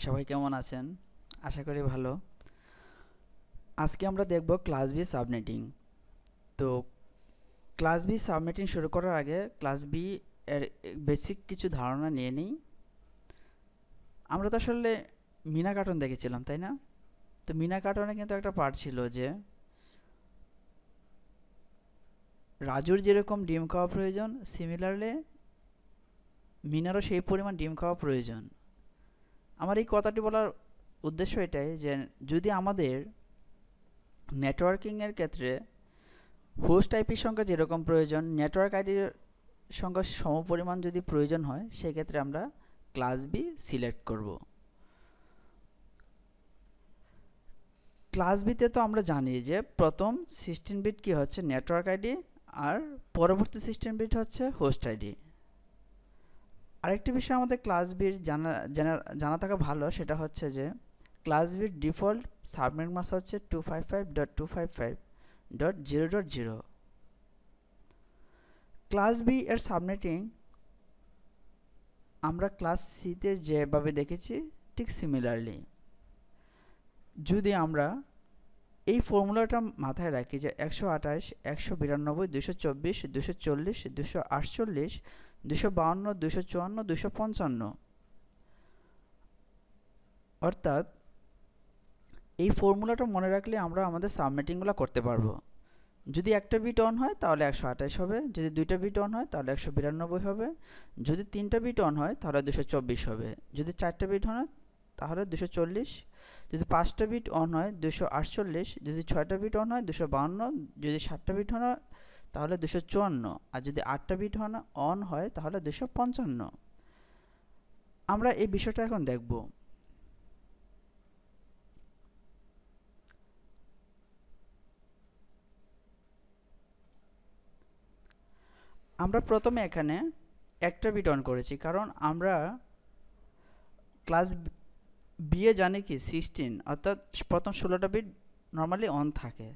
সবাই কেমন আছেন? আশা করি ভালো। আজকে আমরা দেখব ক্লাস বি সাবনেটিং। তো ক্লাস বি সাবনেটিং শুরু করার আগে ক্লাস বি এর বেসিক কিছু ধারণা নিয়ে নিই। আমরা তো আসলে মিনা কার্টুন দেখেছিলাম, তাই না? তো মিনা কার্টুনে কিন্তু একটা পার্ট ছিল যে রাজুর যেরকম ডিম খাওয়া প্রয়োজন, সিমিলারলি মিনারও সেই পরিমাণ ডিম খাওয়া প্রয়োজন। আমার এই কথাটি বলার উদ্দেশ্য এটাই যে যদি আমাদের নেটওয়ার্কিংয়ের ক্ষেত্রে হোস্ট আইপির সংখ্যা যেরকম প্রয়োজন, নেটওয়ার্ক আইডির সংখ্যা সমপরিমাণ যদি প্রয়োজন হয়, সেক্ষেত্রে আমরা ক্লাস বি সিলেক্ট করব। ক্লাস বিতে তো আমরা জানি যে প্রথম 16 বিট কি হচ্ছে নেটওয়ার্ক আইডি, আর পরবর্তী 16 বিট হচ্ছে হোস্ট আইডি। আরেকটি বিষয় আমাদের ক্লাস বির জানা থাকা ভালো, সেটা হচ্ছে যে ক্লাস বির ডিফল্ট সাবনেট মাস্ক হচ্ছে 255.255.0.0। ক্লাস বি এর সাবনেটিং আমরা ক্লাস সিতে যেভাবে দেখেছি ঠিক সিমিলারলি। যদি আমরা এই ফর্মুলাটা মাথায় রাখি যে 128, 192, 224, 240, 248, 252, 254, 255, অর্থাৎ এই ফর্মুলাটা মনে রাখলে আমরা আমাদের সাবমিটিংগুলো করতে পারবো। যদি একটা বিট অন হয় তাহলে 128 হবে, যদি দুইটা বিট অন হয় তাহলে 192 হবে, যদি তিনটা বিট অন হয় তাহলে 224 হবে, যদি চারটা বিট অন হয় তাহলে 240, যদি পাঁচটা বিট অন হয় 248, যদি ছয়টা বিট অন হয় 252, যদি সাতটা বিট অন হয় তাহলে 254, আর যদি আটটা বিট অন হয় তাহলে 255। আমরা এই বিষয়টা এখন দেখব। আমরা প্রথমে এখানে একটা বিট অন করেছি, কারণ আমরা ক্লাস বিয়ে জানি কি 16, অর্থাৎ প্রথম 16টা বিট নর্মালি অন থাকে।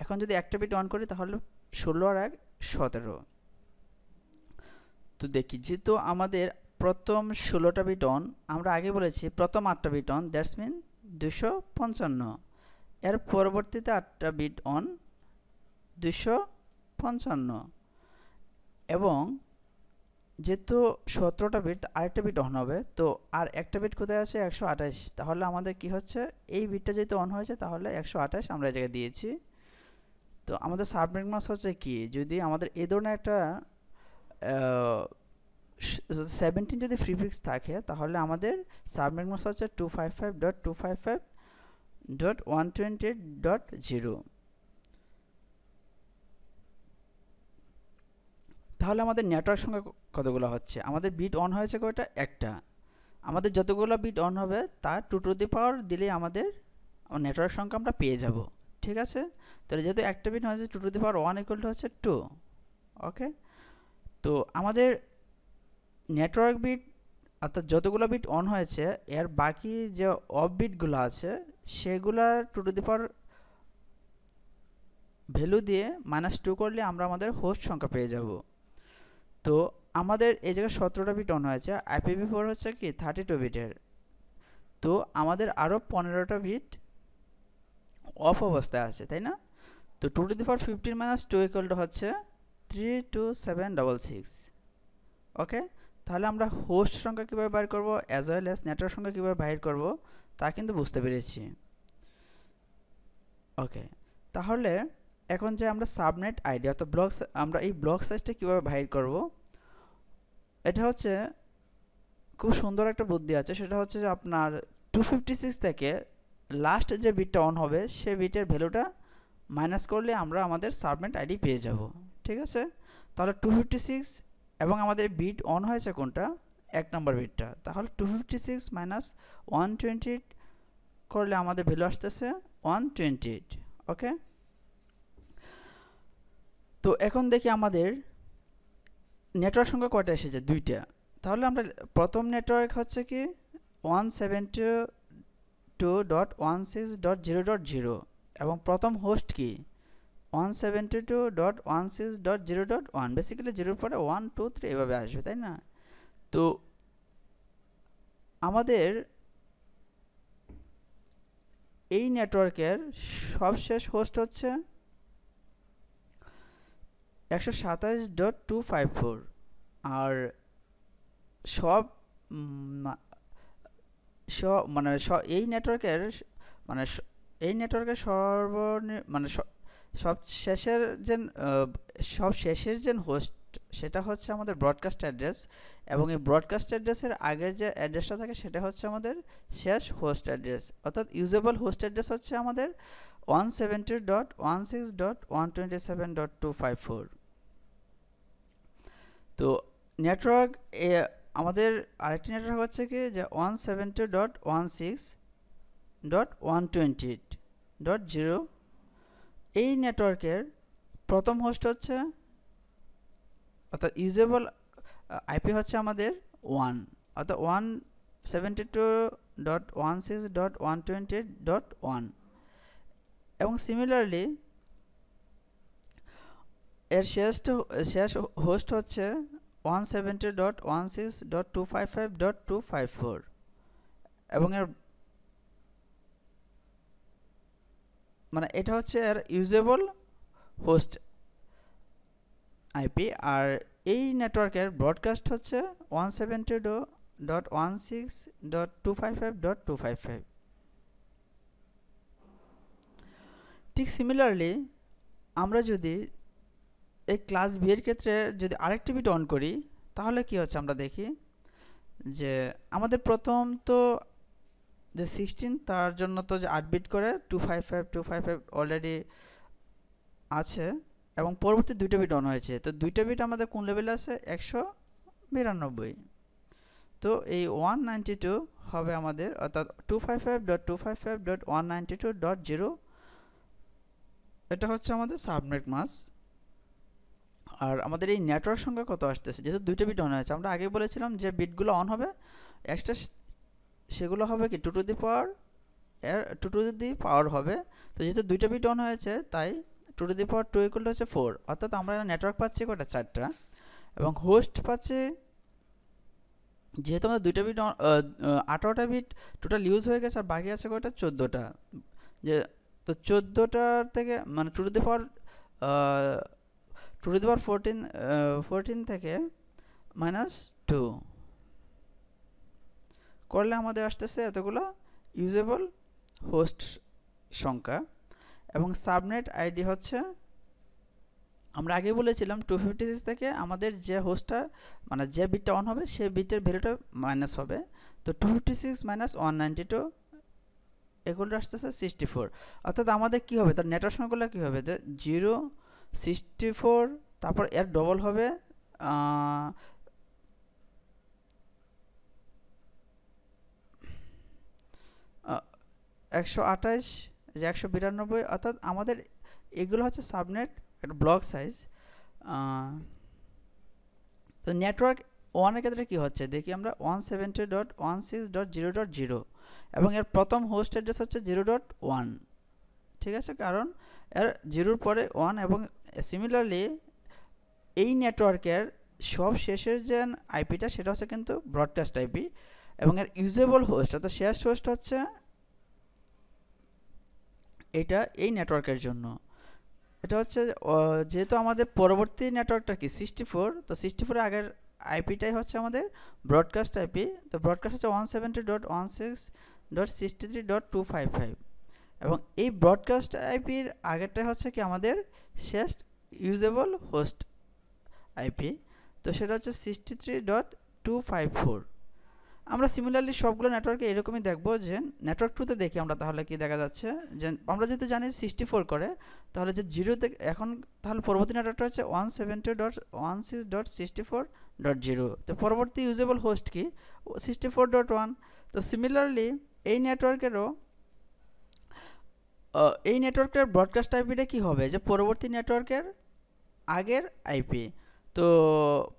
এখন যদি একটা বিট অন করি তাহলে 16 আর 1 17। তো দেখি যেহেতু আমাদের প্রথম 16টা বিট অন, আমরা আগে বলেছি প্রথম 8টা বিট অন, দ্যাটস মিন 255। এর পরবর্তীতে 8টা বিট অন 255, এবং যেহেতু 17টা বিট আরেকটা বিট অন হবে, তো আর একটা বিট কোথায় আছে 128। তাহলে আমাদের কি হচ্ছে, এই বিটটা যেহেতু অন হয়েছে তাহলে 128 আমরা এই জায়গায় দিয়েছি। তো আমাদের সাবনেট মাস্ক হচ্ছে কি, যদি আমাদের এই ধরনের একটা 17 যদি প্রিফিক্স থাকে তাহলে আমাদের সাবনেট মাস্ক হচ্ছে 255.255.128.0। তাহলে আমাদের নেটওয়ার্ক সংখ্যা কতগুলো হচ্ছে, আমাদের বিট অন হয়েছে কয়টা, একটা। আমাদের যতগুলো বিট অন হবে তার 2 টু দি পাওয়ার দিলেই আমাদের নেটওয়ার্ক সংখ্যা আমরা পেয়ে যাব। ঠিক আছে, তাহলে যেহেতু একটা বিট হয়েছে 2 to the power 1 equal to হচ্ছে 2। ওকে, তো আমাদের নেটওয়ার্ক বিট অর্থাৎ যতগুলো বিট অন হয়েছে এর বাকি যে অফ বিটগুলো আছে সেগুলার 2 টু দি পাওয়ার ভ্যালু দিয়ে -2 করলে আমরা আমাদের হোস্ট সংখ্যা পেয়ে যাব। তো আমাদের এই জায়গায় 17টা বিট অন হয়েছে, IPv4 হচ্ছে কি 32 বিটের। তো আমাদের আরও 15টা বিট অফ অবস্থায় আছে, তাই না? তো 2 to the power 15 - 2 equal to হচ্ছে 32766। ওকে, তাহলে আমরা হোস্ট সংখ্যা কীভাবে বাইর করব অ্যাজ ওয়েল অ্যাজ নেটওয়ার্ক সংখ্যা কীভাবে বাইর করব তা কিন্তু বুঝতে পেরেছি। ওকে, তাহলে এখন যে আমরা সাবনেট আইডি অর্থাৎ আমরা এই ব্লক সাইজটা কীভাবে বাইর করব, এটা হচ্ছে খুব সুন্দর একটা বুদ্ধি আছে। সেটা হচ্ছে যে আপনার 256 থেকে লাস্ট যে বিটটা অন হবে সে বিটের ভ্যালুটা মাইনাস করলে আমরা আমাদের সাবনেট আইডি পেয়ে যাব। ঠিক আছে, তাহলে 256 এবং আমাদের বিট অন হয়েছে কোনটা, 1 নম্বর বিটটা, তাহলে 256 - 128 করলে আমাদের ভ্যালু আসতেছে 128। ওকে, তো এখন দেখি আমাদের নেটওয়ার্ক সংখ্যা কয়টা এসেছে, দুইটা। তাহলে আমরা প্রথম নেটওয়ার্ক হচ্ছে কি 172.16.0.0 এবং প্রথম হোস্ট কি 172.16.0.1। বেসিক্যালি 0 পরে 1 2 3 এভাবে আসবে, তাই না? তো আমাদের এই নেটওয়ার্কের সবশেষ হোস্ট হচ্ছে 127.254 আর সব মানে এই নেটওয়ার্কের মানে এই নেটওয়ার্কের মানে সব শেষের যে হোস্ট সেটা হচ্ছে আমাদের ব্রডকাস্ট অ্যাড্রেস, এবং এই ব্রডকাস্ট অ্যাড্রেসের আগের যে অ্যাড্রেসটা থাকে সেটা হচ্ছে আমাদের শেষ হোস্ট অ্যাড্রেস, অর্থাৎ ইউজেবল হোস্ট অ্যাড্রেস হচ্ছে আমাদের 170.168.127.254। তো নেটওয়ার্ক আমাদের আরেকটি নেটওয়ার্ক হচ্ছে কি যে 170.168.120.0। এই নেটওয়ার্কের প্রথম হোস্ট হচ্ছে অর্থাৎ ইউজেবল আইপি হচ্ছে আমাদের 1, অর্থাৎ 172.168.120.1 এবং সিমিলারলি এর শেষ হোস্ট হচ্ছে 170.168.255.254 এবং এর মানে এটা হচ্ছে এর ইউজেবল হোস্ট আইপি। আর এই নেটওয়ার্কের ব্রডকাস্ট হচ্ছে 172.168.255.255। ঠিক সিমিলারলি আমরা যদি এই ক্লাস বি এর ক্ষেত্রে যদি আরেকটি বিট অন করি তাহলে কি হচ্ছে আমরা দেখি যে আমাদের প্রথম তো যে 16 তার জন্য তো যে 8 বিট করে 255 অলরেডি আছে এবং পরবর্তী দুইটা বিট অন হয়েছে। তো দুইটা বিট আমাদের কোন লেভেলে আছে? 192। তো এই 192 হবে আমাদের, অর্থাৎ 255.255.192.0 এটা হচ্ছে আমাদের সাবনেট মাস্ক। আর আমাদের এই নেটওয়ার্ক সংখ্যা কত আসতেছে? যেহেতু দুইটা বিট অন হয়েছে, আমরা আগে বলেছিলাম যে বিটগুলো অন হবে এক্সট্রা সেগুলো হবে কি 2 টু দি পাওয়ার হবে। তো যেহেতু দুইটা বিট অন হয়েছে তাই 2 টু দি পাওয়ার 2 ইকুয়াল হচ্ছে 4, অর্থাৎ আমরা নেটওয়ার্ক পাচ্ছি কয়টা? 4টা। এবং হোস্ট পাচ্ছি, যেহেতু আমাদের দুইটা বিট 18টা বিট টোটাল ইউজ হয়ে গেছে আর বাকি আছে কয়টা? 14টা। যে তো 14টার থেকে মানে 2 টু দি পাওয়ার 14 থেকে -2 করলে আমাদের আসতেছে এতগুলো ইউজেবল হোস্ট সংখ্যা। এবং সাবনেট আইডি হচ্ছে আমরা আগে বলেছিলাম 256 থেকে আমাদের যে হোস্টটা মানে যে বিটটা অন হবে সেই বিটের ভ্যালুটা মাইনাস হবে। তো 256 - 192 এগুলো আসতেছে 64, অর্থাৎ আমাদের কি হবে? তার নেটওয়ার্ক সংখ্যাগুলো কি হবে? 0 64 তারপর এর ডবল হবে 128, 192, অর্থাৎ আমাদের এগুলো হচ্ছে সাবনেট একটা ব্লক সাইজ। তো নেটওয়ার্ক 1 এর ক্ষেত্রে কি হচ্ছে দেখি আমরা 170.16.0.0 এবং এর প্রথম হোস্ট অ্যাড্রেস হচ্ছে 0.1, ঠিক আছে, কারণ এর 0 পরে 1। এবং সিমিলারলি এই নেটওয়ার্কের সব শেষের যে আইপিটা সেটা হচ্ছে কিন্তু ব্রডকাস্ট আইপি এবং এর ইউজেবল হোস্ট অর্থাৎ শেষ হোস্ট হচ্ছে এটা এই নেটওয়ার্কের জন্য। এটা হচ্ছে যেহেতু আমাদের পরবর্তী নেটওয়ার্কটা কি 64, তো 64 এর আগের আইপিটাই হচ্ছে আমাদের ব্রডকাস্ট আইপি। তো ব্রডকাস্ট হচ্ছে 170.168.63.255 এবং এই ব্রডকাস্ট আইপির আগেরটা হচ্ছে কি আমাদের শেষ ইউজেবল হোস্ট আইপি, তো সেটা হচ্ছে 63.254। আমরা সিমিলারলি সবগুলো নেটওয়ার্কে এরকমই দেখবো যে নেটওয়ার্ক 2তে দেখি আমরা তাহলে কি দেখা যাচ্ছে যে আমরা যেহেতু জানি 64 করে তাহলে যে 0 থেকে এখন তাহলে পরবর্তী নেটওয়ার্কটা হচ্ছে 170.168.64.0। তো পরবর্তী ইউজেবল হোস্ট কি 64.1। তো সিমিলারলি এই নেটওয়ার্কের ব্রডকাস্ট আইপিটা কি হবে যে পরবর্তী নেটওয়ার্কের আগের আইপি। তো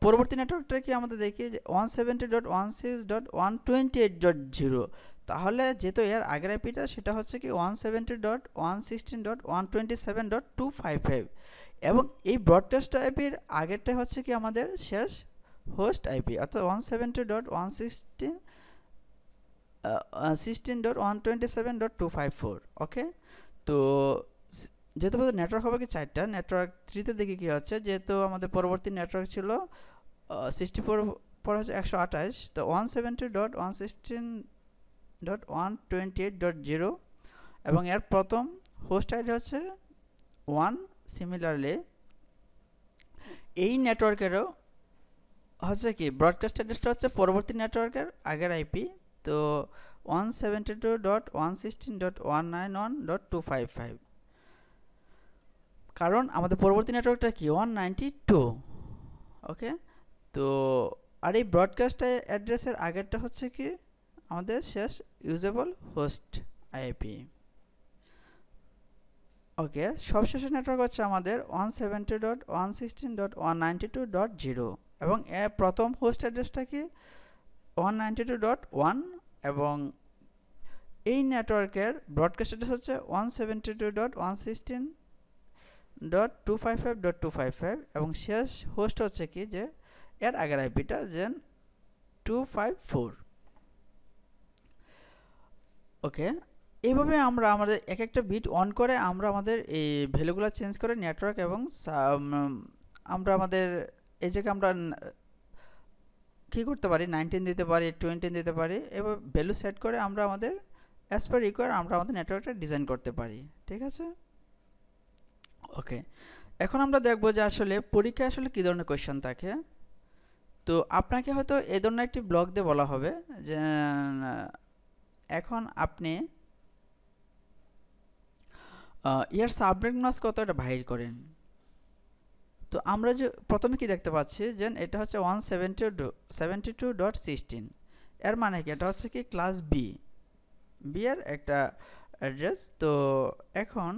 পরবর্তী নেটওয়ার্কটা কি আমাদের দেখি যে 170.168.128.0, তাহলে যেহেতু এর আগের আইপিটা সেটা হচ্ছে কি 170.116.127.255 এবং এই ব্রডকাস্ট আইপির আগেরটা হচ্ছে কি আমাদের শেষ হোস্ট আইপি অর্থাৎ 170.116 16.127.254 ওকে। তো যেহেতু আমাদের নেটওয়ার্ক হবে কি 4টা, নেটওয়ার্ক 3তে দেখি কি হচ্ছে, যেহেতু আমাদের পরবর্তী নেটওয়ার্ক ছিল 64 পর হচ্ছে 128, তো 170.116.128.0 এবং এর প্রথম হোস্ট আইডি হচ্ছে 1। সিমিলারলি এই নেটওয়ার্কেরও হচ্ছে কি ব্রডকাস্ট অ্যাড্রেসটা হচ্ছে পরবর্তী নেটওয়ার্কের আগের আইপি, তো 172.116.191.255, কারণ আমাদের পরবর্তী নেটওয়ার্কটা কি 192 ওকে। তো আর এই ব্রডকাস্ট অ্যাড্রেসের আগেরটা হচ্ছে কি আমাদের শেষ ইউজেবল হোস্ট আইপি ওকে। সবশেষের নেটওয়ার্ক হচ্ছে আমাদের 170.116.192.0 এবং এর প্রথম হোস্ট অ্যাড্রেসটা কি 192.1 এবং এই নেটওয়ার্কের ব্রডকাস্ট অ্যাড্রেস হচ্ছে 172.116.255.255 এবং শেষ হোস্ট হচ্ছে কি যে এর আগের আইপিটা যেন 254 ওকে। এইভাবে আমরা আমাদের এক একটা বিট অন করে আমরা আমাদের এই ভ্যালুগুলো চেঞ্জ করে নেটওয়ার্ক এবং আমরা আমাদের এই জায়গায় আমরা কী করতে পারি 19 দিতে পারি, 20 দিতে পারি, এবার ভ্যালু সেট করে আমরা আমাদের অ্যাজ পার রিকোয়ার আমরা আমাদের নেটওয়ার্কটা ডিজাইন করতে পারি, ঠিক আছে ওকে। এখন আমরা দেখব যে আসলে পরীক্ষায় আসলে কী ধরনের কোয়েশ্চেন থাকে। তো আপনাকে হয়তো এই ধরনের একটি ব্লক দিয়ে বলা হবে যে এখন আপনি ইয়ার সাবনেট মাস্ক কত এটা বাহির করেন। তো আমরা যে প্রথমে কি দেখতে পাচ্ছি যে এটা হচ্ছে 172.16, এর মানে কি এটা হচ্ছে কি ক্লাস বি এর একটা অ্যাড্রেস। তো এখন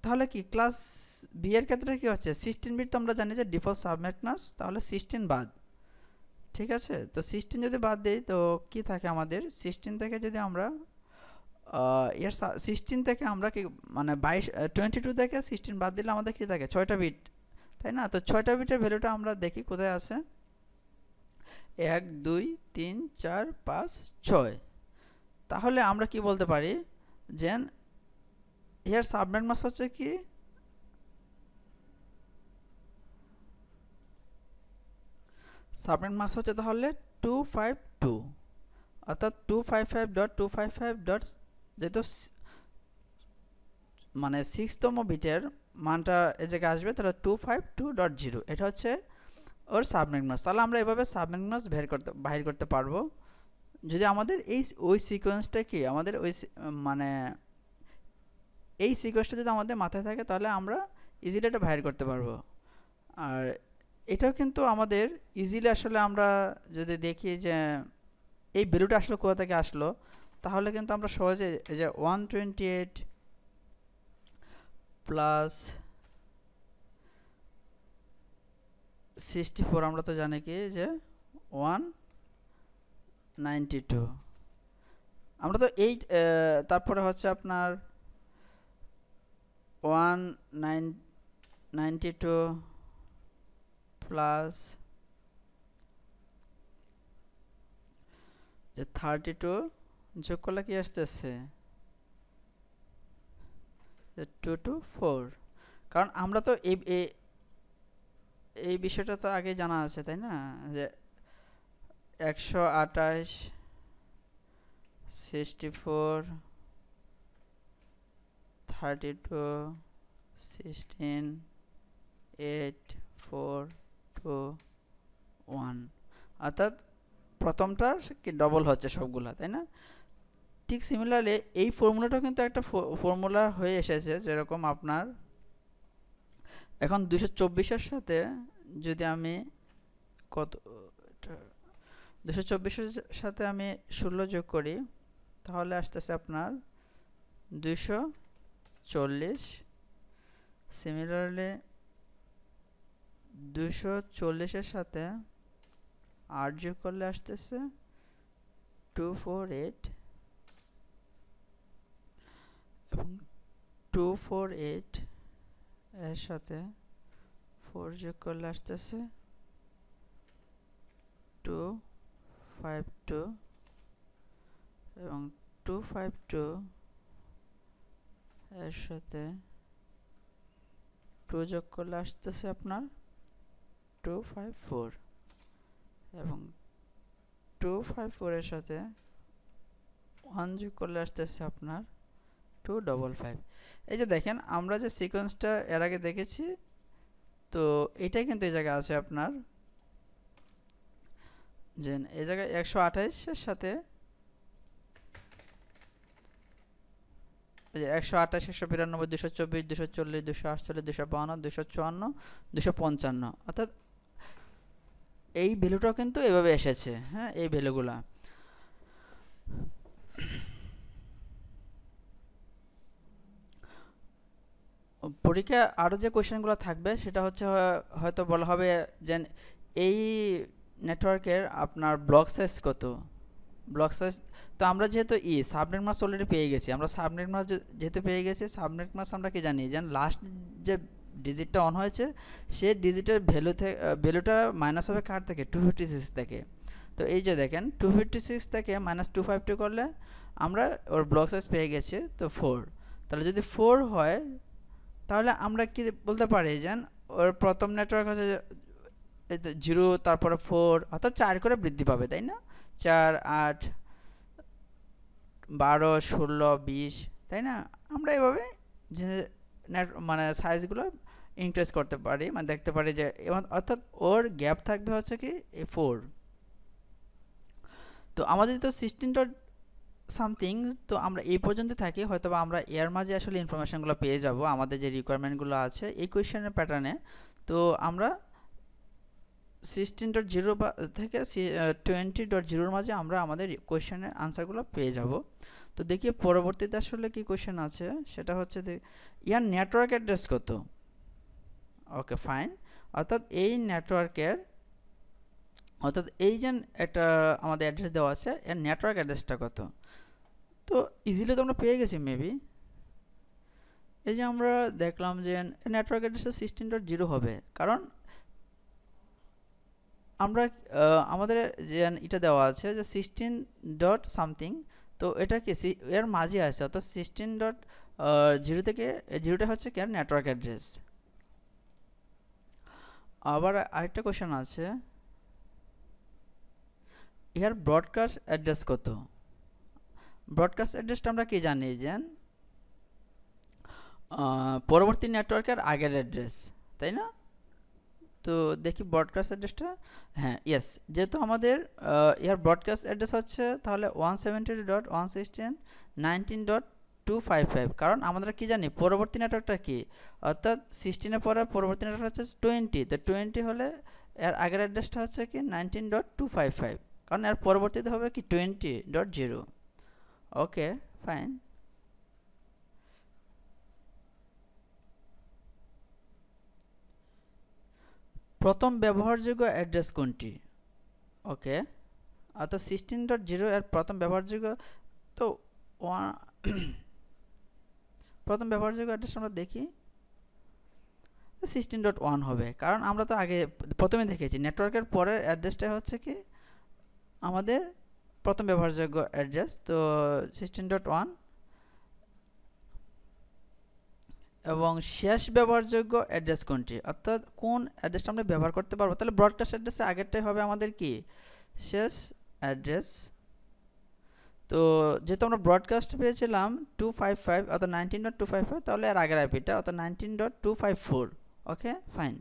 তাহলে কি ক্লাস বি এর ক্ষেত্রে কি হচ্ছে 16 বিট, তো আমরা জানি যে ডিফল্ট সাবনেট মাস্ক, তাহলে 16 বাদ, ঠিক আছে। তো 16 যদি বাদ দেই তো কি থাকে আমাদের 16 থেকে যদি আমরা এর 16 থেকে আমরা কি মানে 22 থেকে 16 বাদ দিলে আমাদের কি থাকে 6টা বিট, তাই না। তো 6টা বিটের ভ্যালুটা আমরা দেখি কোথায় আছে, 1 2 3 4 5 6। তাহলে আমরা কি বলতে পারি যে এর সাবনেট মাস্ক হচ্ছে কি সাবনেট মাস্ক হচ্ছে তাহলে 252, অর্থাৎ 255.255. যেহেতু মানে 6তম বিটের মানটা এই জায়গায় আসবে, তাহলে 252.0 এটা হচ্ছে ওর সাবনেট মাস্ক। তাহলে আমরা এভাবে সাবনেট মাস্ক বাহির করতে পারবো যদি আমাদের ওই সিকোয়েন্সটা কি আমাদের ওই মানে এই সিকোয়েন্সটা যদি আমাদের মাথায় থাকে তাহলে আমরা ইজিলি এটা বাহির করতে পারবো। আর এটাও কিন্তু আমাদের ইজিলি আসলে আমরা যদি দেখি যে এই ভ্যালুটা আসলে কোথা থেকে আসলো, তাহলে কিন্তু আমরা সহজে এই যে 128 প্লাস 64 আমরা তো জানি কি যে 192, আমরা তো 8 তারপরে হচ্ছে আপনার 192 প্লাস 32 যোগ করলে কি আসতেছে 224, কারণ আমরা তো এই বিষয়টা তো আগে জানা আছে, তাই না, যে 128 64 32 16 8 4 2 1, অর্থাৎ প্রথমটার কি ডবল হচ্ছে সবগুলা, তাই না। ঠিক সিমিলারলি এই ফর্মুলাটাও কিন্তু একটা ফর্মুলা হয়ে এসেছে, যেরকম আপনার এখন 224-এর সাথে যদি আমি কত 224-এর সাথে আমি 16 যোগ করি তাহলে আসতেছে আপনার 240। সিমিলারলি 240-এর সাথে 8 যোগ করলে আসতেছে 248 এবং 248 এর সাথে 4 যোগ করলে আসতেছে 252 এবং 252 এর সাথে 2 যোগ করলে আসতেছে আপনার 254 এবং 254 এর সাথে 1 যোগ করলে আসতেছে আপনার 255। এই যে দেখেন আমরা যে সিকোয়েন্সটা এর আগে দেখেছি, তো এটাই কিন্তু এই জায়গায় আছে আপনার, যে এই জায়গায় 128 এর সাথে 128, 192, 224, 240, 248, 252, 254, 255, অর্থাৎ এই ভ্যালুটাও কিন্তু এভাবে এসেছে। হ্যাঁ, এই ভ্যালুগুলা পরীক্ষা আরও যে কোয়েশ্চেনগুলো থাকবে সেটা হচ্ছে হয়তো বলা হবে যে এই নেটওয়ার্কের আপনার ব্লক সাইজ কত, ব্লক সাইজ। তো আমরা যেহেতু সাবনেট মাস্ক অলরেডি পেয়ে গেছি, আমরা সাবনেট মাস্ক যেহেতু পেয়ে গেছি, সাবনেট মাস্ক আমরা কি জানি যে লাস্ট যে ডিজিটটা অন হয়েছে সে ডিজিটের ভ্যালুটা মাইনাস হবে কার থেকে, 256 থেকে। তো এই যে দেখেন 256 থেকে -252 করলে আমরা ওর ব্লক সাইজ পেয়ে গেছি, তো 4। তাহলে যদি 4 হয় তাহলে আমরা কি বলতে পারি যে ওর প্রথম নেটওয়ার্ক হচ্ছে 0, তারপরে 4, অর্থাৎ 4 করে বৃদ্ধি পাবে, তাই না? 4, 8, 12, 16, 20, তাই না? আমরা এভাবে যে মানে সাইজগুলো ইনক্রিজ করতে পারি, মানে দেখতে পারি যে অর্থাৎ ওর গ্যাপ থাকবে হচ্ছে কি 4। তো আমাদের তো 16 সামথিং, তো আমরা এই পর্যন্ত থাকি, হয়তো আমরা এর মাঝে আসলে ইনফরমেশনগুলো পেয়ে যাব আমাদের যে রিকোয়ারমেন্টগুলো আছে এই কোয়েশ্চেনের প্যাটার্নে। তো আমরা 16.0 থেকে 20.0 মাঝে আমরা আমাদের কোয়েশ্চেনের আনসারগুলো পেয়ে যাব। তো দেখি পরবর্তীতে আসলে কি কোয়েশ্চেন আছে, সেটা হচ্ছে ইয়ার নেটওয়ার্ক অ্যাড্রেস কত। ওকে, ফাইন। অর্থাৎ এই নেটওয়ার্কের, অর্থাৎ এই যে একটা আমাদের অ্যাড্রেস দেওয়া আছে, এর নেটওয়ার্ক অ্যাড্রেসটা কত। তো ইজিলি তো আমরা পেয়ে গেছি মেবি। এই যে আমরা দেখলাম যে নেটওয়ার্ক অ্যাড্রেসটা 16.0 হবে, কারণ আমরা আমাদের যে এটা দেওয়া আছে যে 16 ডট সামথিং, তো এটা কি এর মাঝে আছে, অর্থাৎ 16.0 থেকে 0টা হচ্ছে কি নেটওয়ার্ক অ্যাড্রেস। আবার আরেকটা কোশ্চেন আছে, এর ব্রডকাস্ট অ্যাড্রেস কত। ব্রডকাস্ট অ্যাড্রেসটা আমরা কি জানি যে পরবর্তী নেটওয়ার্কের আগের অ্যাড্রেস, তাই না? তো দেখি ব্রডকাস্ট অ্যাড্রেসটা, হ্যাঁ ইয়েস, যেহেতু আমাদের এর ব্রডকাস্ট অ্যাড্রেস হচ্ছে তাহলে 172.116.19.255, কারণ আমরা কি জানি পরবর্তী নেটওয়ার্কটা কি, অর্থাৎ 16 পরে পরবর্তী নেটওয়ার্ক হচ্ছে 20, তো 20 হলে এর আগের অ্যাড্রেসটা হচ্ছে কি 19.255, কারণ এর পরবর্তীতে হবে কি 20.0। ওকে, ফাইন। প্রথম ব্যবহারযোগ্য অ্যাড্রেস কোনটি। ওকে, অর্থাৎ 16.0 এর প্রথম ব্যবহারযোগ্য, তো প্রথম ব্যবহারযোগ্য অ্যাড্রেস আমরা দেখি 16.1 হবে, কারণ আমরা তো আগে প্রথমে দেখেছি নেটওয়ার্কের পরের অ্যাড্রেসটা হচ্ছে কি আমাদের প্রথম ব্যবহারযোগ্য অ্যাড্রেস, তো 16.1। এবং শেষ ব্যবহারযোগ্য অ্যাড্রেস কোনটি, অর্থাৎ কোন অ্যাড্রেসটা আমরা ব্যবহার করতে পারবো, তাহলে ব্রডকাস্ট অ্যাড্রেসের আগেরটাই হবে আমাদের কি শেষ অ্যাড্রেস। তো যেহেতু আমরা ব্রডকাস্ট পেয়েছিলাম 255, অর্থাৎ 19.255, তাহলে এর আগের আইপিটা অর্থাৎ 19.254। ওকে, ফাইন।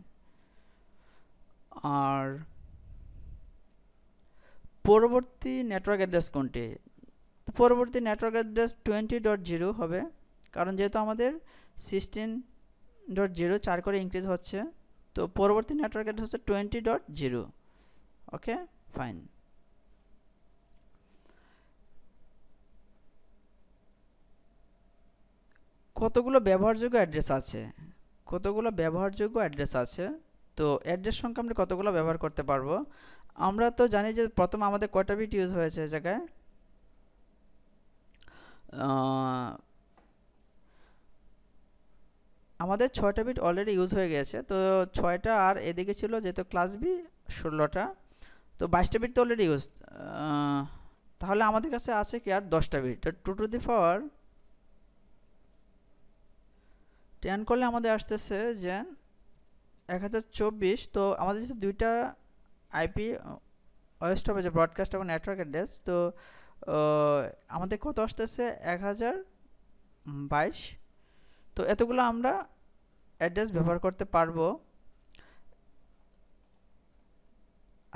আর পরবর্তী নেটওয়ার্ক অ্যাড্রেস কোনটি, পরবর্তী নেটওয়ার্ক অ্যাড্রেস 20.0 হবে, কারণ যেহেতু আমাদের 16.0 4 করে ইনক্রিজ হচ্ছে, তো পরবর্তী নেটওয়ার্ক অ্যাড্রেস হচ্ছে 20.0। ওকে, ফাইন। কতগুলো ব্যবহারযোগ্য অ্যাড্রেস আছে, কতগুলো ব্যবহারযোগ্য অ্যাড্রেস আছে, তো অ্যাড্রেস সংখ্যা আমরা কতগুলো ব্যবহার করতে পারবো। আমরা তো জানি যে প্রথম আমাদের কয়টা বিট ইউজ হয়েছে এই জায়গায়, আমাদের 6টা বিট অলরেডি ইউজ হয়ে গেছে, তো 6টা আর এদিকে ছিল যেহেতু ক্লাস বি 16টা, তো 22টা বিট তো অলরেডি ইউজ, তাহলে আমাদের কাছে আছে কি আর 10টা বিট। 2 টু দি পাওয়ার 10 করলে আমাদের আসতেছে যে 1024। তো আমাদের যে দুইটা আইপি ওএসটি হবে, যে ব্রডকাস্ট এবং নেটওয়ার্ক অ্যাড্রেস। তো আমাদের কত আসতেছে 1022। তো এতগুলো আমরা অ্যাড্রেস ব্যবহার করতে পারবো।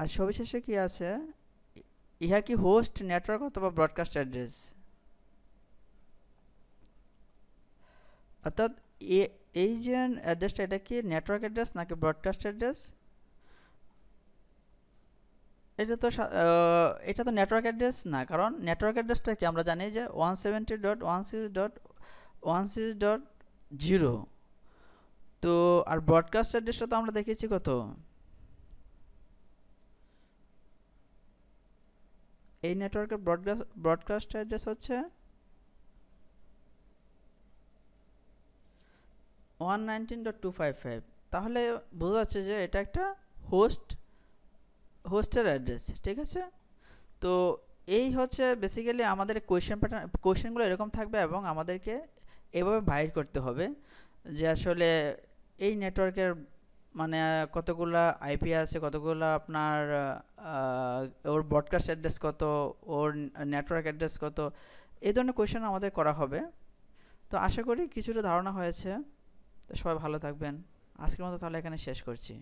আর সবিশেষে কি আছে, ইহা কি হোস্ট, নেটওয়ার্ক অথবা ব্রডকাস্ট অ্যাড্রেস। অর্থাৎ এই যে অ্যাড্রেসটা, এটা কি নেটওয়ার্ক অ্যাড্রেস নাকি ব্রডকাস্ট অ্যাড্রেস? এটা তো নেটওয়ার্ক অ্যাড্রেস না, কারণ নেটওয়ার্ক অ্যাড্রেসটা কি আমরা জানি যে 170.168.1.0। তো আর ব্রডকাস্ট অ্যাড্রেসটা তো আমরা দেখেছি কত, এই নেটওয়ার্কের ব্রডকাস্ট অ্যাড্রেস হচ্ছে 119.255। তাহলে বোঝা যাচ্ছে যে এটা একটা হোস্টের অ্যাড্রেস, ঠিক আছে। তো এই হচ্ছে বেসিক্যালি আমাদের কোয়েশ্চেনগুলো এরকম থাকবে, এবং আমাদেরকে এভাবে বাইর করতে হবে যে আসলে এই নেটওয়ার্কের মানে কতগুলা আইপি আছে, কতগুলা আপনার ওর ব্রডকাস্ট অ্যাড্রেস কত, ওর নেটওয়ার্ক অ্যাড্রেস কত, এই ধরনের কোয়েশ্চেন আমাদের করা হবে। তো আশা করি কিছুটা ধারণা হয়েছে। তো সবাই ভালো থাকবেন। আজকের মতো তাহলে এখানে শেষ করছি।